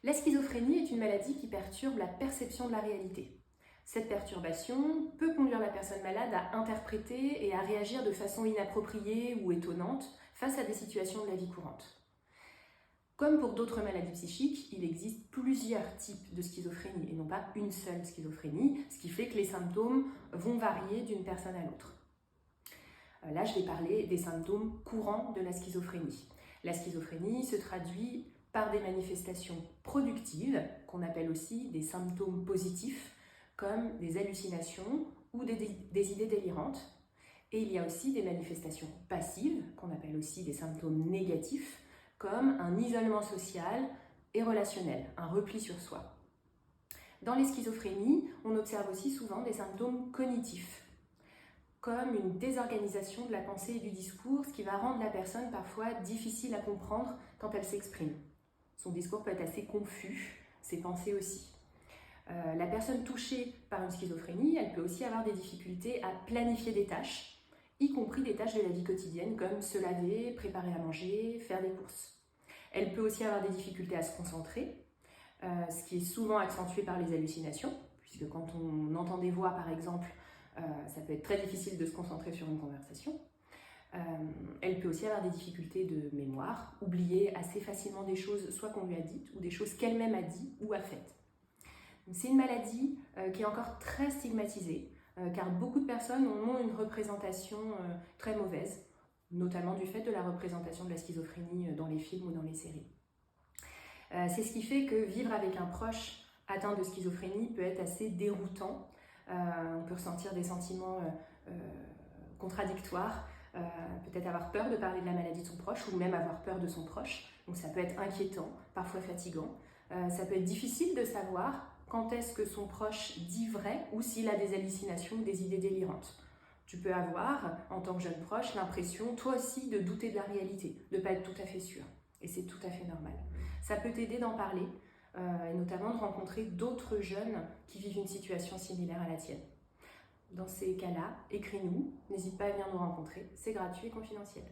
La schizophrénie est une maladie qui perturbe la perception de la réalité. Cette perturbation peut conduire la personne malade à interpréter et à réagir de façon inappropriée ou étonnante face à des situations de la vie courante. Comme pour d'autres maladies psychiques, il existe plusieurs types de schizophrénie et non pas une seule schizophrénie, ce qui fait que les symptômes vont varier d'une personne à l'autre. Là, je vais parler des symptômes courants de la schizophrénie. La schizophrénie se traduit par des manifestations productives, qu'on appelle aussi des symptômes positifs, comme des hallucinations ou des idées délirantes. Et il y a aussi des manifestations passives, qu'on appelle aussi des symptômes négatifs, comme un isolement social et relationnel, un repli sur soi. Dans les schizophrénies, on observe aussi souvent des symptômes cognitifs, comme une désorganisation de la pensée et du discours, ce qui va rendre la personne parfois difficile à comprendre quand elle s'exprime. Son discours peut être assez confus, ses pensées aussi. La personne touchée par une schizophrénie, elle peut aussi avoir des difficultés à planifier des tâches, y compris des tâches de la vie quotidienne comme se laver, préparer à manger, faire des courses. Elle peut aussi avoir des difficultés à se concentrer, ce qui est souvent accentué par les hallucinations, puisque quand on entend des voix par exemple, ça peut être très difficile de se concentrer sur une conversation. Elle peut aussi avoir des difficultés de mémoire, oublier assez facilement des choses soit qu'on lui a dites ou des choses qu'elle-même a dit ou a faites. C'est une maladie qui est encore très stigmatisée, car beaucoup de personnes en ont une représentation très mauvaise, notamment du fait de la représentation de la schizophrénie dans les films ou dans les séries. C'est ce qui fait que vivre avec un proche atteint de schizophrénie peut être assez déroutant. On peut ressentir des sentiments contradictoires, peut-être avoir peur de parler de la maladie de son proche ou même avoir peur de son proche. Donc ça peut être inquiétant, parfois fatigant. Ça peut être difficile de savoir quand est-ce que son proche dit vrai ou s'il a des hallucinations ou des idées délirantes. Tu peux avoir, en tant que jeune proche, l'impression, toi aussi, de douter de la réalité, de ne pas être tout à fait sûr. Et c'est tout à fait normal. Ça peut t'aider d'en parler, et notamment de rencontrer d'autres jeunes qui vivent une situation similaire à la tienne. Dans ces cas-là, écris-nous, n'hésite pas à venir nous rencontrer, c'est gratuit et confidentiel.